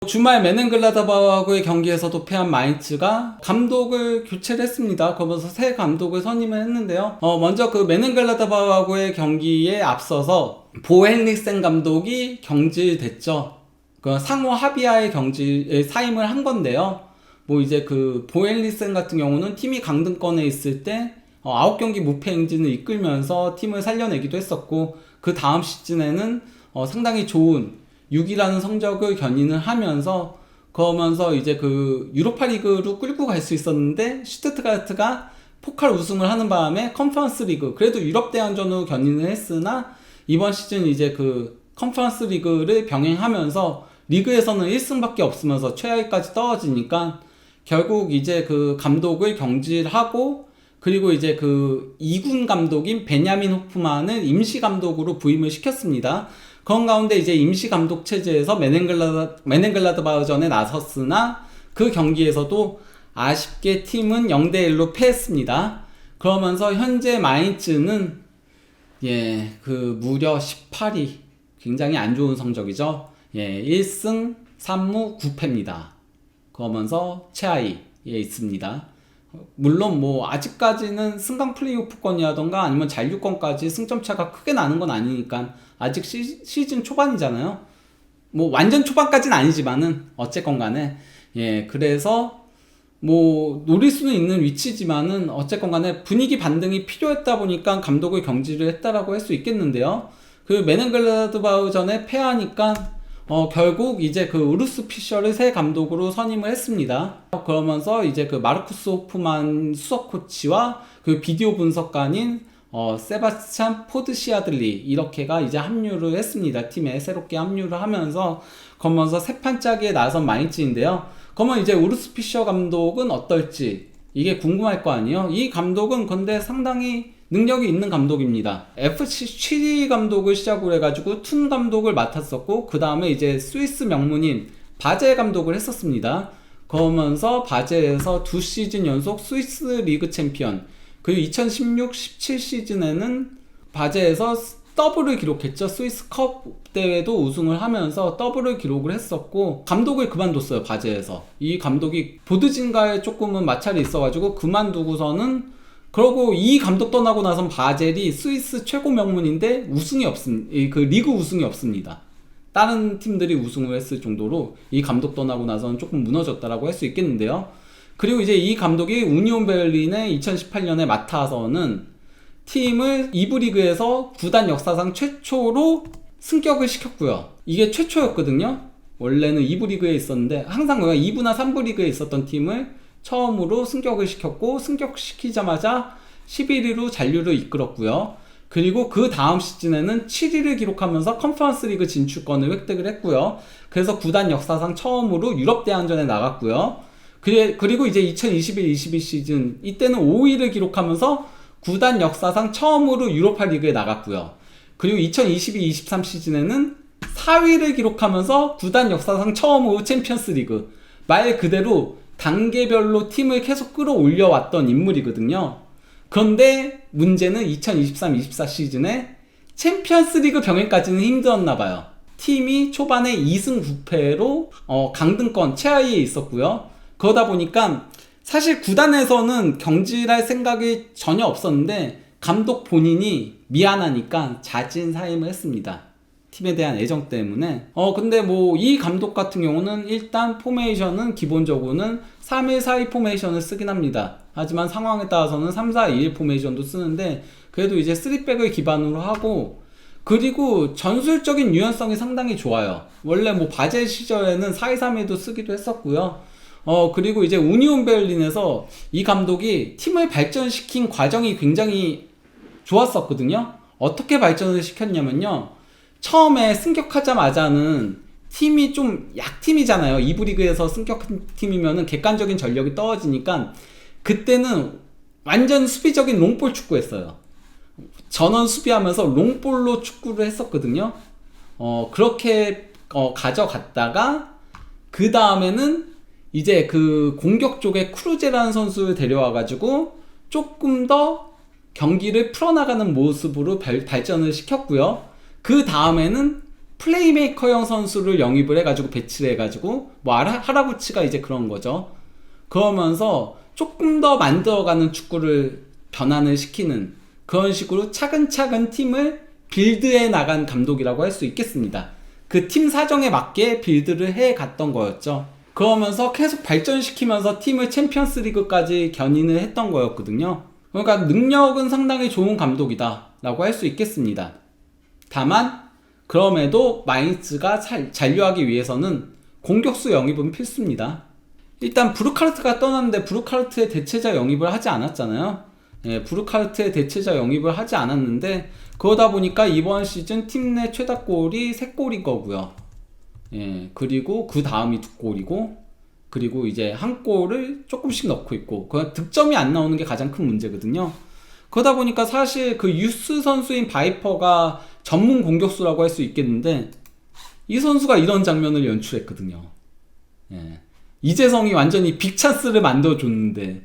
주말 메넨글라드바흐의 경기에서도 패한 마인츠가 감독을 교체를 했습니다. 그러면서 새 감독을 선임을 했는데요. 먼저 그 메넨글라드바흐의 경기에 앞서서 보헬리센 감독이 경질됐죠. 그 상호 합의하에 사임을 한 건데요. 뭐 이제 그 보헬리센 같은 경우는 팀이 강등권에 있을 때 9경기 무패 행진을 이끌면서 팀을 살려내기도 했었고, 그 다음 시즌에는 상당히 좋은 6위라는 성적을 견인을 하면서, 그러면서 이제 그 유로파 리그로 끌고 갈 수 있었는데, 슈투트가르트가 포칼 우승을 하는 바람에 컨퍼런스 리그, 그래도 유럽 대항전으로 견인을 했으나 이번 시즌 이제 그 컨퍼런스 리그를 병행하면서 리그에서는 1승밖에 없으면서 최하위까지 떨어지니까 결국 이제 그 감독을 경질하고, 그리고 이제 그 2군 감독인 베냐민 호프만을 임시 감독으로 부임을 시켰습니다. 그런 가운데 이제 임시 감독 체제에서 메넨글라드바흐전에 나섰으나 그 경기에서도 아쉽게 팀은 0대1로 패했습니다. 그러면서 현재 마인츠는 그 무려 18위, 굉장히 안 좋은 성적이죠. 1승 3무 9패입니다. 그러면서 최하위에 있습니다. 물론 뭐 아직까지는 승강 플레이오프권이라던가 아니면 잔류권까지 승점차가 크게 나는 건 아니니까 아직 시즌 초반이잖아요. 뭐 완전 초반까지는 아니지만은 어쨌건 간에 그래서 뭐 노릴 수는 있는 위치지만은 어쨌건 간에 분위기 반등이 필요했다 보니까 감독을 경질을 했다라고 할 수 있겠는데요. 그 메넨글라드바흐전에 패하니까 결국 이제 그 우르스 피셔를 새 감독으로 선임을 했습니다. 그러면서 이제 그 마르쿠스 호프만 수석 코치와 그 비디오 분석가인 세바스찬 포드시아들리 이렇게가 이제 합류를 했습니다. 팀에 새롭게 합류를 하면서 새 판짜기에 나선 마인츠인데요. 그러면 이제 우르스 피셔 감독은 어떨지 이게 궁금할 거 아니에요. 이 감독은 근데 상당히 능력이 있는 감독입니다. FC 취리 감독을 시작으로 해가지고 툰 감독을 맡았었고, 그 다음에 이제 스위스 명문인 바젤 감독을 했었습니다. 그러면서 바젤에서 2시즌 연속 스위스 리그 챔피언, 그리고 2016-17 시즌에는 바젤에서 더블을 기록했죠. 스위스 컵 대회도 우승을 하면서 더블을 기록을 했었고, 감독을 그만뒀어요. 바젤에서 이 감독이 보드진가에 조금은 마찰이 있어가지고 그만두고서는, 그러고 이 감독 떠나고 나선 바젤이 스위스 최고 명문인데 그 리그 우승이 없습니다. 다른 팀들이 우승을 했을 정도로 이 감독 떠나고 나서는 조금 무너졌다라고 할 수 있겠는데요. 그리고 이제 이 감독이 우니온 베를린에 2018년에 맡아서는 팀을 2부 리그에서 구단 역사상 최초로 승격을 시켰고요. 이게 최초였거든요. 원래는 2부 리그에 있었는데 항상 2부나 3부 리그에 있었던 팀을 처음으로 승격을 시켰고, 승격시키자마자 11위로 잔류를 이끌었고요. 그리고 그 다음 시즌에는 7위를 기록하면서 컨퍼런스 리그 진출권을 획득을 했고요. 그래서 구단 역사상 처음으로 유럽 대항전에 나갔고요. 그리고 이제 2021-22 시즌 이때는 5위를 기록하면서 구단 역사상 처음으로 유로파 리그에 나갔고요. 그리고 2022-23 시즌에는 4위를 기록하면서 구단 역사상 처음으로 챔피언스 리그, 말 그대로 단계별로 팀을 계속 끌어올려왔던 인물이거든요. 그런데 문제는 2023-24 시즌에 챔피언스 리그 병행까지는 힘들었나봐요. 팀이 초반에 2승 9패로 강등권 최하위에 있었고요. 그러다 보니까 사실 구단에서는 경질할 생각이 전혀 없었는데 감독 본인이 미안하니까 자진 사임을 했습니다. 팀에 대한 애정 때문에. 근데 뭐 이 감독 같은 경우는 일단 포메이션은 기본적으로는 3-1-4-2 포메이션을 쓰긴 합니다. 하지만 상황에 따라서는 3-4-2-1 포메이션도 쓰는데, 그래도 이제 3백을 기반으로 하고, 그리고 전술적인 유연성이 상당히 좋아요. 원래 뭐 바젤 시절에는 4-2-3-1도 쓰기도 했었고요. 그리고 이제 우니온 베를린에서 이 감독이 팀을 발전시킨 과정이 굉장히 좋았었거든요. 어떻게 발전을 시켰냐면요, 처음에 승격하자마자는 팀이 좀 약팀이잖아요. 2부 리그에서 승격한 팀이면은 객관적인 전력이 떨어지니까 그때는 완전 수비적인 롱볼 축구 했어요. 전원 수비하면서 롱볼로 축구를 했었거든요. 그렇게 가져갔다가 그 다음에는 이제 그 공격 쪽에 크루제라는 선수를 데려와가지고 조금 더 경기를 풀어나가는 모습으로 발전을 시켰고요. 그 다음에는 플레이메이커형 선수를 영입을 해가지고 배치를 해가지고 뭐 하라구치가 이제 그런 거죠. 그러면서 조금 더 만들어가는 축구를 변환을 시키는 그런 식으로 차근차근 팀을 빌드해 나간 감독이라고 할 수 있겠습니다. 그 팀 사정에 맞게 빌드를 해 갔던 거였죠. 그러면서 계속 발전시키면서 팀을 챔피언스 리그까지 견인을 했던 거였거든요. 그러니까 능력은 상당히 좋은 감독이다 라고 할 수 있겠습니다. 다만 그럼에도 마인츠가 잔류하기 위해서는 공격수 영입은 필수입니다. 일단 부르카르트가 떠났는데 부르카르트의 대체자 영입을 하지 않았잖아요. 예, 부르카르트의 대체자 영입을 하지 않았는데 그러다 보니까 이번 시즌 팀 내 최다골이 3골인 거고요. 예, 그리고 그 다음이 2골이고 그리고 이제 한 골을 조금씩 넣고 있고 그 득점이 안 나오는 게 가장 큰 문제거든요. 그러다 보니까 사실 그 유스 선수인 바이퍼가 전문 공격수라고 할 수 있겠는데 이 선수가 이런 장면을 연출했거든요. 예. 이재성이 완전히 빅찬스를 만들어줬는데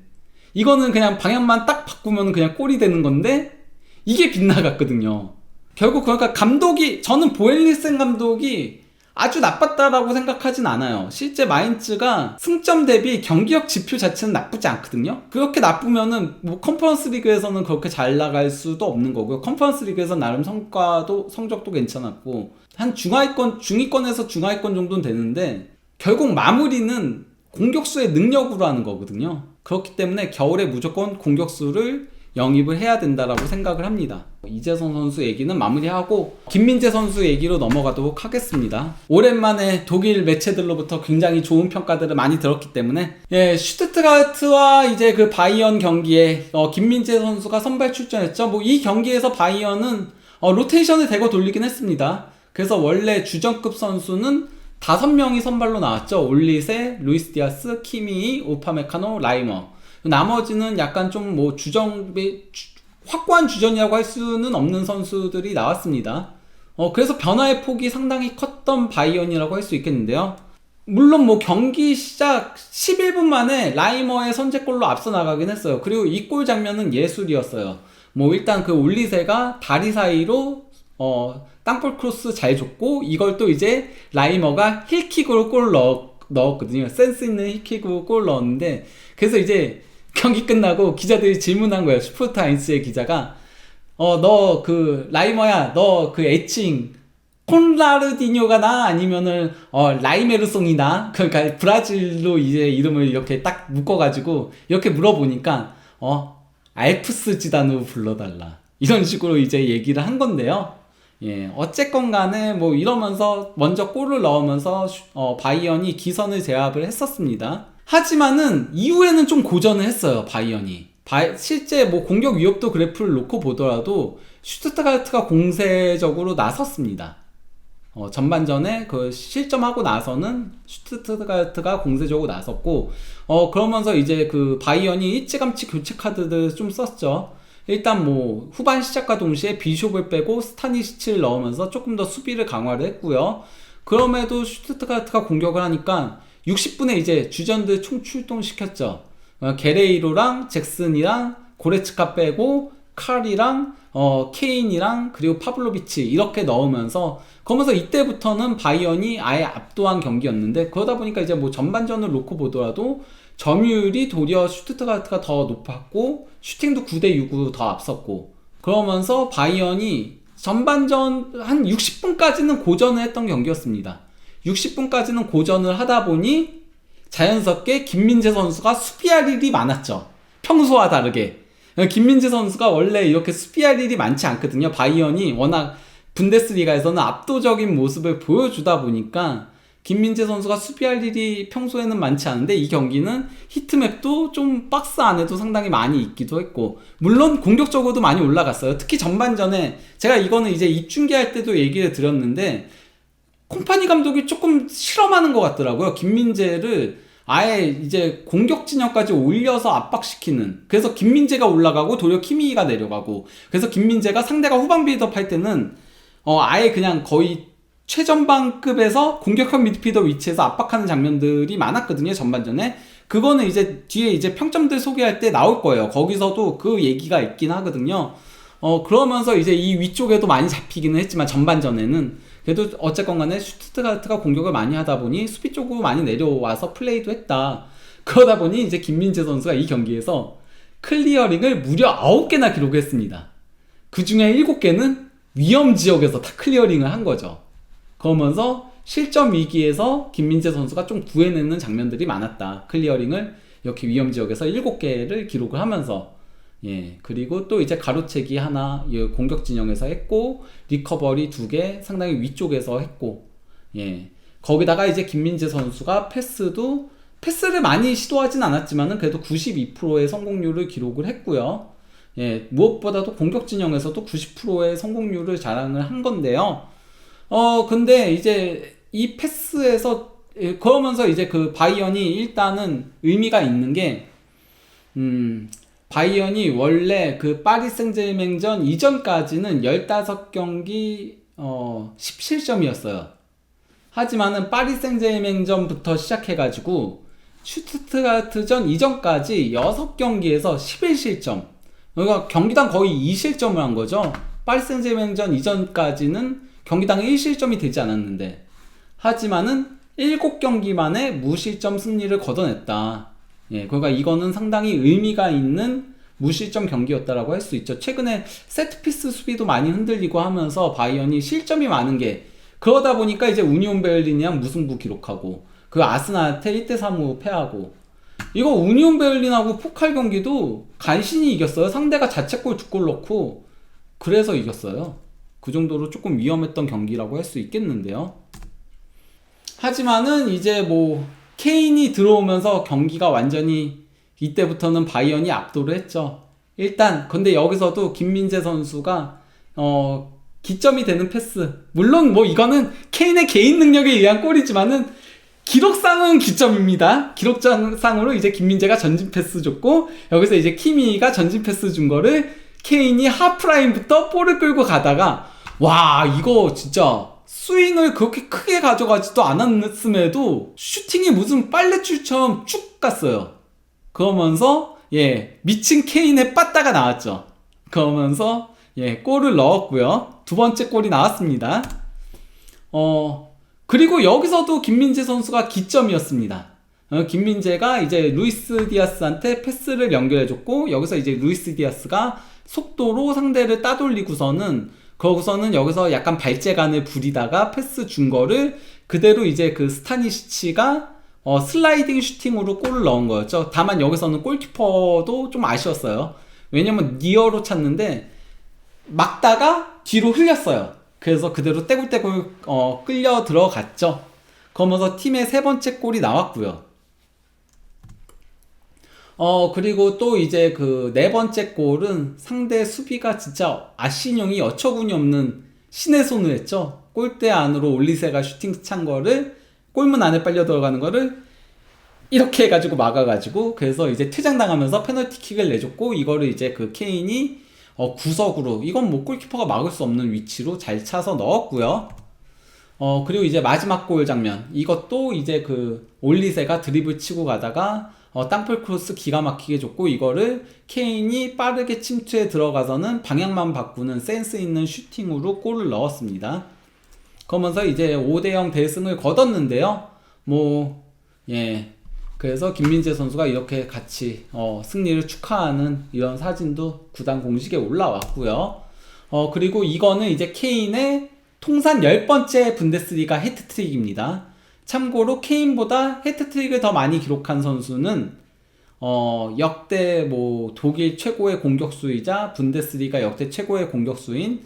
이거는 그냥 방향만 딱 바꾸면 그냥 골이 되는 건데 이게 빗나갔거든요. 결국 그러니까 감독이 저는 보엘리센 감독이 아주 나빴다라고 생각하진 않아요. 실제 마인츠가 승점 대비 경기력 지표 자체는 나쁘지 않거든요. 그렇게 나쁘면은 뭐 컨퍼런스 리그에서는 그렇게 잘 나갈 수도 없는 거고요. 컨퍼런스 리그에서 나름 성적도 괜찮았고 한 중위권에서 중하위권 정도는 되는데 결국 마무리는 공격수의 능력으로 하는 거거든요. 그렇기 때문에 겨울에 무조건 공격수를 영입을 해야 된다라고 생각을 합니다. 이재성 선수 얘기는 마무리하고 김민재 선수 얘기로 넘어가도록 하겠습니다. 오랜만에 독일 매체들로부터 굉장히 좋은 평가들을 많이 들었기 때문에 슈투트가르트와 이제 그 바이언 경기에 김민재 선수가 선발 출전했죠. 뭐 이 경기에서 바이언은 로테이션을 대거 돌리긴 했습니다. 그래서 원래 주전급 선수는 5명이 선발로 나왔죠. 올리세, 루이스 디아스, 키미히, 오파메카노, 라이머. 나머지는 약간 좀 뭐 확고한 주전이라고 할 수는 없는 선수들이 나왔습니다. 그래서 변화의 폭이 상당히 컸던 바이언이라고 할 수 있겠는데요. 물론 뭐 경기 시작 11분 만에 라이머의 선제골로 앞서 나가긴 했어요. 그리고 이 골 장면은 예술이었어요. 뭐 일단 그 올리세가 다리 사이로 땅볼 크로스 잘 줬고 이걸 또 이제 라이머가 힐킥으로 골 넣었거든요. 센스 있는 힐킥으로 골 넣었는데 그래서 이제 경기 끝나고 기자들이 질문한 거예요. 슈퍼타임스의 기자가 너 그 라이머야 너 그 애칭 콘라르디뇨가 나 아니면은 라이메르송이 나? 그러니까 브라질로 이제 이름을 이렇게 딱 묶어가지고 이렇게 물어보니까 알프스 지단으로 불러달라 이런 식으로 이제 얘기를 한 건데요. 예, 어쨌건 간에 뭐 이러면서 먼저 골을 넣으면서 바이언이 기선을 제압을 했었습니다. 하지만은 이후에는 좀 고전을 했어요. 바이언이 실제 뭐 공격 위협도 그래프를 놓고 보더라도 슈투트가르트가 공세적으로 나섰습니다. 전반전에 그 실점하고 나서는 슈투트가르트가 공세적으로 나섰고 그러면서 이제 그 바이언이 일찌감치 교체 카드를 좀 썼죠. 일단 뭐 후반 시작과 동시에 비숍을 빼고 스타니시치를 넣으면서 조금 더 수비를 강화를 했고요. 그럼에도 슈투트가르트가 공격을 하니까 60분에 이제 주전들 총 출동시켰죠. 게레이로랑 잭슨이랑 고레츠카 빼고 칼이랑 케인이랑 그리고 파블로비치 이렇게 넣으면서 그러면서 이때부터는 바이언이 아예 압도한 경기였는데 그러다 보니까 이제 뭐 전반전을 놓고 보더라도 점유율이 도리어 슈투트가르트가 더 높았고 슈팅도 9대6으로 더 앞섰고 그러면서 바이언이 전반전 한 60분까지는 고전을 했던 경기였습니다. 60분까지는 고전을 하다 보니 자연스럽게 김민재 선수가 수비할 일이 많았죠. 평소와 다르게. 김민재 선수가 원래 이렇게 수비할 일이 많지 않거든요. 바이언이 워낙 분데스리가에서는 압도적인 모습을 보여주다 보니까 김민재 선수가 수비할 일이 평소에는 많지 않은데 이 경기는 히트맵도 좀 박스 안에도 상당히 많이 있기도 했고 물론 공격적으로도 많이 올라갔어요. 특히 전반전에 제가 이거는 이제 입중계할 때도 얘기를 드렸는데 콤파니 감독이 조금 실험하는 것 같더라고요. 김민재를 아예 이제 공격 진영까지 올려서 압박시키는. 그래서 김민재가 올라가고 도리어 키미히가 내려가고. 그래서 김민재가 상대가 후방 빌드업 할 때는 아예 그냥 거의 최전방급에서 공격형 미드필더 위치에서 압박하는 장면들이 많았거든요. 전반전에. 그거는 이제 뒤에 이제 평점들 소개할 때 나올 거예요. 거기서도 그 얘기가 있긴 하거든요. 그러면서 이제 이 위쪽에도 많이 잡히기는 했지만 전반전에는 그래도 어쨌건 간에 슈투트가르트가 공격을 많이 하다 보니 수비 쪽으로 많이 내려와서 플레이도 했다. 그러다 보니 이제 김민재 선수가 이 경기에서 클리어링을 무려 9개나 기록했습니다. 그 중에 7개는 위험 지역에서 다 클리어링을 한 거죠. 그러면서 실점 위기에서 김민재 선수가 좀 구해내는 장면들이 많았다. 클리어링을 이렇게 위험 지역에서 7개를 기록을 하면서, 예, 그리고 또 이제 가로채기 하나 공격 진영에서 했고, 리커버리 2개 상당히 위쪽에서 했고, 예, 거기다가 이제 김민재 선수가 패스를 많이 시도하진 않았지만은 그래도 92%의 성공률을 기록을 했고요. 예, 무엇보다도 공격 진영에서도 90%의 성공률을 자랑을 한 건데요. 근데 이제 이 패스에서, 그러면서 이제 그 바이언이 일단은 의미가 있는 게, 바이언이 원래 그 파리 생제르맹전 이전까지는 15경기, 17점이었어요. 하지만은 파리 생제르맹전부터 시작해가지고, 슈투트가르트전 이전까지 6경기에서 11실점. 그러니까 경기당 거의 2실점을 한 거죠. 파리 생제르맹전 이전까지는 경기당 1실점이 되지 않았는데, 하지만은 7경기 만에 무실점 승리를 거둬냈다. 예, 그러니까 이거는 상당히 의미가 있는 무실점 경기였다라고 할 수 있죠. 최근에 세트피스 수비도 많이 흔들리고 하면서 바이언이 실점이 많은 게, 그러다 보니까 이제 우니온 베를린이랑 무승부 기록하고, 그 아스날한테 1대3으로 패하고, 이거 우니온 베를린하고 포칼 경기도 간신히 이겼어요. 상대가 자책골 2골 넣고, 그래서 이겼어요. 그 정도로 조금 위험했던 경기라고 할 수 있겠는데요. 하지만은 이제 뭐 케인이 들어오면서 경기가 완전히, 이때부터는 바이언이 압도를 했죠. 일단 근데 여기서도 김민재 선수가 기점이 되는 패스, 물론 뭐 이거는 케인의 개인 능력에 의한 골이지만은 기록상은 기점입니다. 기록상으로 이제 김민재가 전진 패스 줬고, 여기서 이제 키미가 전진 패스 준 거를 케인이 하프라인부터 볼을 끌고 가다가, 와, 이거 진짜 스윙을 그렇게 크게 가져가지도 않았음에도 슈팅이 무슨 빨래줄처럼 쭉 갔어요. 그러면서, 예, 미친 케인의 빠따가 나왔죠. 그러면서, 예, 골을 넣었고요. 두 번째 골이 나왔습니다. 그리고 여기서도 김민재 선수가 기점이었습니다. 김민재가 이제 루이스 디아스한테 패스를 연결해줬고, 여기서 이제 루이스 디아스가 속도로 상대를 따돌리고서는, 거기서는 여기서 약간 발재간을 부리다가 패스 준 거를 그대로 이제 그 스타니시치가 슬라이딩 슈팅으로 골을 넣은 거였죠. 다만 여기서는 골키퍼도 좀 아쉬웠어요. 왜냐면 니어로 찼는데 막다가 뒤로 흘렸어요. 그래서 그대로 떼굴떼굴 끌려 들어갔죠. 그러면서 팀의 3번째 골이 나왔고요. 그리고 또 이제 그 4번째 골은 상대 수비가 진짜 아신용이 어처구니 없는 신의 손을 했죠. 골대 안으로 올리세가 슈팅 찬 거를, 골문 안에 빨려 들어가는 거를 이렇게 해가지고 막아가지고, 그래서 이제 퇴장당하면서 페널티킥을 내줬고, 이거를 이제 그 케인이 구석으로, 이건 뭐 골키퍼가 막을 수 없는 위치로 잘 차서 넣었고요. 그리고 이제 마지막 골 장면, 이것도 이제 그 올리세가 드리블 치고 가다가 땅볼 크로스 기가 막히게 줬고, 이거를 케인이 빠르게 침투에 들어가서는 방향만 바꾸는 센스 있는 슈팅으로 골을 넣었습니다. 그러면서 이제 5대0 대승을 거뒀는데요. 예. 그래서 김민재 선수가 이렇게 같이 승리를 축하하는 이런 사진도 구단 공식에 올라왔고요. 그리고 이거는 이제 케인의 통산 10번째 분데스리가 해트트릭입니다. 참고로 케인보다 해트트릭을 더 많이 기록한 선수는 역대 뭐 독일 최고의 공격수이자 분데스리가 역대 최고의 공격수인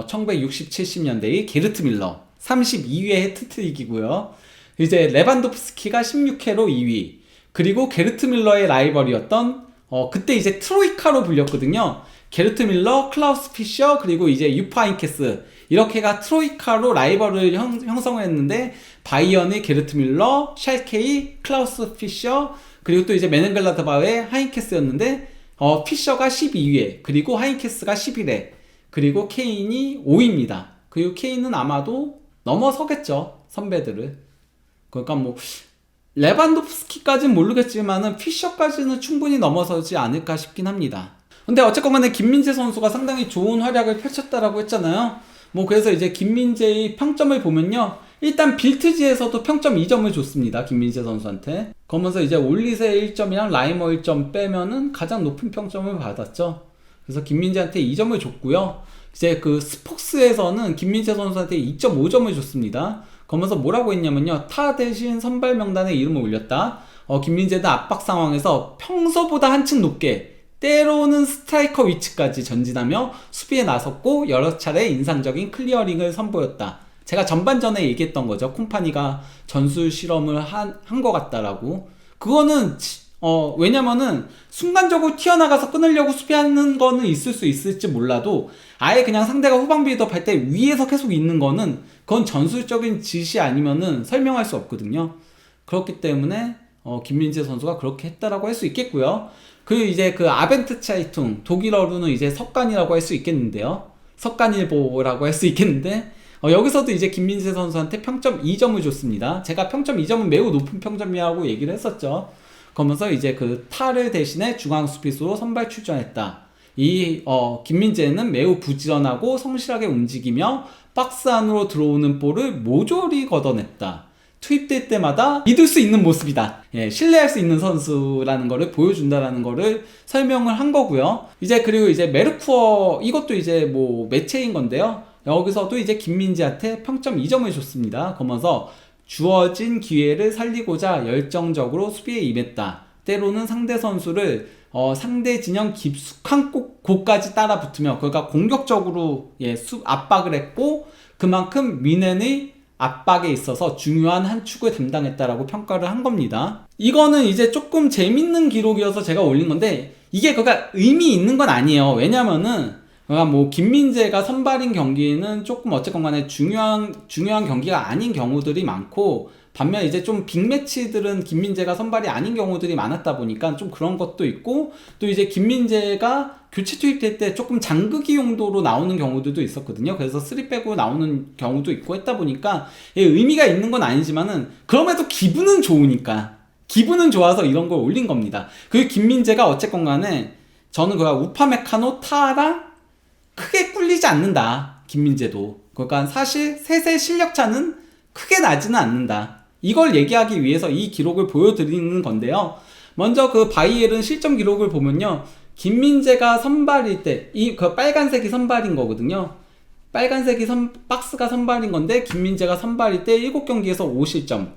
1960, 70년대의 게르트 밀러 32위의 해트트릭이고요. 이제 레반도프스키가 16회로 2위. 그리고 게르트 밀러의 라이벌이었던 그때 이제 트로이카로 불렸거든요. 게르트 밀러, 클라우스 피셔, 그리고 이제 유파 하인케스, 이렇게가 트로이카로 라이벌을 형성했는데, 바이언의 게르트 밀러, 샬케이, 클라우스 피셔, 그리고 또 이제 메넨글라드바의 하인케스였는데, 피셔가 12위에, 그리고 하인케스가 11회, 그리고 케인이 5위입니다. 그리고 케인은 아마도 넘어서겠죠, 선배들을. 그러니까 뭐 레반도프스키까지는 모르겠지만은 피셔까지는 충분히 넘어서지 않을까 싶긴 합니다. 근데 어쨌건 간에 김민재 선수가 상당히 좋은 활약을 펼쳤다라고 했잖아요. 뭐 그래서 이제 김민재의 평점을 보면요, 일단 빌트지에서도 평점 2점을 줬습니다. 김민재 선수한테. 그러면서 이제 올리세 1점이랑 라이머 1점 빼면은 가장 높은 평점을 받았죠. 그래서 김민재한테 2점을 줬고요. 이제 그 스폭스에서는 김민재 선수한테 2.5점을 줬습니다. 그러면서 뭐라고 했냐면요, 타 대신 선발 명단에 이름을 올렸다. 김민재는 압박 상황에서 평소보다 한층 높게, 때로는 스트라이커 위치까지 전진하며 수비에 나섰고 여러 차례 인상적인 클리어링을 선보였다. 제가 전반전에 얘기했던 거죠. 콤파니가 전술 실험을 한 것 같다라고. 그거는 왜냐면은 순간적으로 튀어나가서 끊으려고 수비하는 거는 있을 수 있을지 몰라도, 아예 그냥 상대가 후방 빌드업 할 때 위에서 계속 있는 거는 그건 전술적인 지시 아니면은 설명할 수 없거든요. 그렇기 때문에 김민재 선수가 그렇게 했다라고 할 수 있겠고요. 그리고 이제 그 아벤트 차이퉁, 독일어로는 이제 석간이라고 할 수 있겠는데요. 석간일보라고 할 수 있겠는데, 여기서도 이제 김민재 선수한테 평점 2점을 줬습니다. 제가 평점 2점은 매우 높은 평점이라고 얘기를 했었죠. 그러면서 이제 그 타를 대신에 중앙 수비수로 선발 출전했다. 김민재는 매우 부지런하고 성실하게 움직이며 박스 안으로 들어오는 볼을 모조리 걷어냈다. 투입될 때마다 믿을 수 있는 모습이다. 신뢰할 수 있는 선수라는 거를 보여준다라는 거를 설명을 한 거고요. 이제 그리고 이제 메르쿠어, 이것도 이제 뭐 매체인 건데요. 여기서도 이제 김민재한테 평점 2점을 줬습니다. 그러면서 주어진 기회를 살리고자 열정적으로 수비에 임했다. 때로는 상대 선수를 상대 진영 깊숙한 곳까지 따라 붙으며, 그러니까 공격적으로 압박을 했고, 그만큼 미넨의 압박에 있어서 중요한 한 축을 담당했다라고 평가를 한 겁니다. 이거는 이제 조금 재밌는 기록이어서 제가 올린 건데, 이게 그러니까 의미 있는 건 아니에요. 왜냐면은 그러니까 뭐 김민재가 선발인 경기는 조금 어쨌건 간에 중요한 경기가 아닌 경우들이 많고, 반면 이제 좀 빅매치들은 김민재가 선발이 아닌 경우들이 많았다 보니까 좀 그런 것도 있고, 또 이제 김민재가 교체 투입될 때 조금 장극기 용도로 나오는 경우들도 있었거든요. 그래서 3백으로 나오는 경우도 있고 했다 보니까 의미가 있는 건 아니지만은 그럼에도 기분은 좋으니까, 기분은 좋아서 이런 걸 올린 겁니다. 그리고 김민재가 어쨌건 간에 저는 그 우파메카노 타랑 크게 꿀리지 않는다. 김민재도. 그러니까 사실 셋의 실력 차는 크게 나지는 않는다. 이걸 얘기하기 위해서 이 기록을 보여드리는 건데요. 먼저 그 바이에른 실점 기록을 보면요, 김민재가 선발일 때, 그 빨간색이 선발인 거거든요. 빨간색이 박스가 선발인 건데, 김민재가 선발일 때 7경기에서 5실점.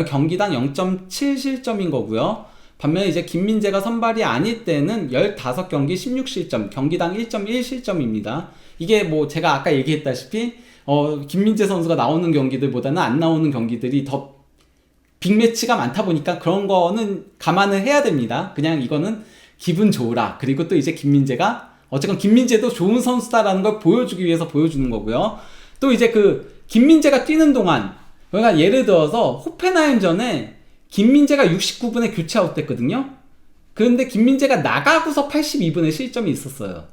경기당 0.7실점인 거고요. 반면에 이제 김민재가 선발이 아닐 때는 15경기 16실점, 경기당 1.1실점입니다. 이게 뭐 제가 아까 얘기했다시피, 김민재 선수가 나오는 경기들보다는 안 나오는 경기들이 더 빅매치가 많다 보니까 그런 거는 감안을 해야 됩니다. 그냥 이거는 기분 좋으라. 그리고 또 이제 김민재가, 어쨌건 김민재도 좋은 선수다라는 걸 보여주기 위해서 보여주는 거고요. 또 이제 그 김민재가 뛰는 동안, 그러니까 예를 들어서 호펜하임전에 김민재가 69분에 교체 아웃됐거든요. 그런데 김민재가 나가고서 82분에 실점이 있었어요.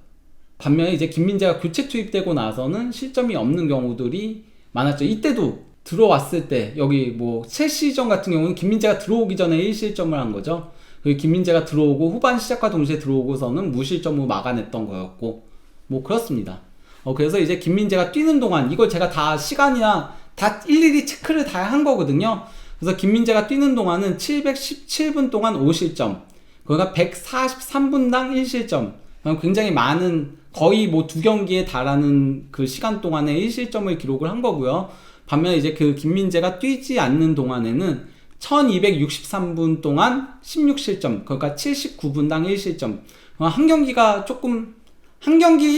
반면에 이제 김민재가 교체 투입되고 나서는 실점이 없는 경우들이 많았죠. 이때도 들어왔을 때, 여기 뭐 첼시전 같은 경우는 김민재가 들어오기 전에 1실점을 한 거죠. 그리고 김민재가 들어오고 후반 시작과 동시에 들어오고서는 무실점으로 막아냈던 거였고, 뭐 그렇습니다. 그래서 이제 김민재가 뛰는 동안, 이걸 제가 다 시간이나 다 일일이 체크를 다 한 거거든요. 그래서 김민재가 뛰는 동안은 717분 동안 5실점, 그러니까 143분당 1실점, 굉장히 많은, 거의 뭐 2경기에 달하는 그 시간 동안에 1실점을 기록을 한 거고요. 반면에 이제 그 김민재가 뛰지 않는 동안에는 1263분 동안 16실점, 그러니까 79분당 1실점. 한 경기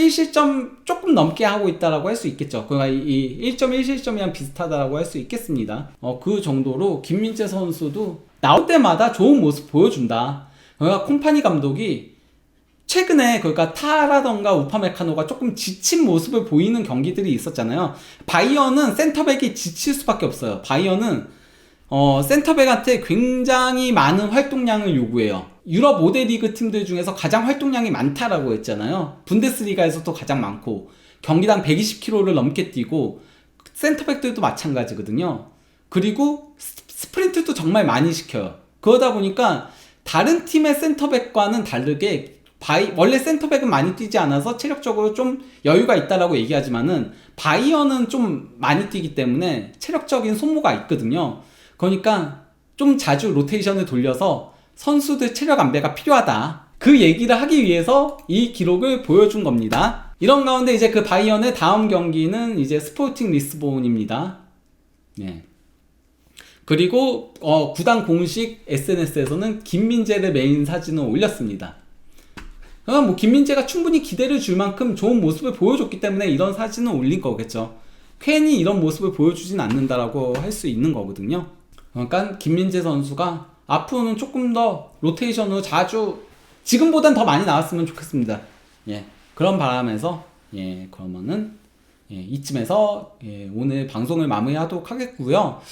1실점 조금 넘게 하고 있다라고 할 수 있겠죠. 그러니까 이 1.1실점이랑 비슷하다라고 할 수 있겠습니다. 그 정도로 김민재 선수도 나올 때마다 좋은 모습 보여준다. 그러니까 콤파니 감독이 최근에, 그러니까 타라던가 우파메카노가 조금 지친 모습을 보이는 경기들이 있었잖아요. 바이언은 센터백이 지칠 수밖에 없어요. 바이언은 센터백한테 굉장히 많은 활동량을 요구해요. 유럽 5대 리그 팀들 중에서 가장 활동량이 많다라고 했잖아요. 분데스리가에서도 가장 많고, 경기당 120km를 넘게 뛰고, 센터백들도 마찬가지거든요. 그리고 스프린트도 정말 많이 시켜요. 그러다 보니까 다른 팀의 센터백과는 다르게 원래 센터백은 많이 뛰지 않아서 체력적으로 좀 여유가 있다라고 얘기하지만은 바이어는 좀 많이 뛰기 때문에 체력적인 소모가 있거든요. 그러니까 좀 자주 로테이션을 돌려서 선수들 체력 안배가 필요하다. 그 얘기를 하기 위해서 이 기록을 보여준 겁니다. 이런 가운데 이제 그 바이언의 다음 경기는 이제 스포팅 리스본입니다. 네. 그리고 구단 공식 SNS에서는 김민재를 메인 사진을 올렸습니다. 그럼 뭐 김민재가 충분히 기대를 줄 만큼 좋은 모습을 보여줬기 때문에 이런 사진을 올린 거겠죠. 괜히 이런 모습을 보여주진 않는다라고 할 수 있는 거거든요. 그러니까 김민재 선수가 앞으로는 조금 더 로테이션으로 자주 지금보단 더 많이 나왔으면 좋겠습니다. 예, 그런 바람에서 그러면은 이쯤에서 오늘 방송을 마무리하도록 하겠고요.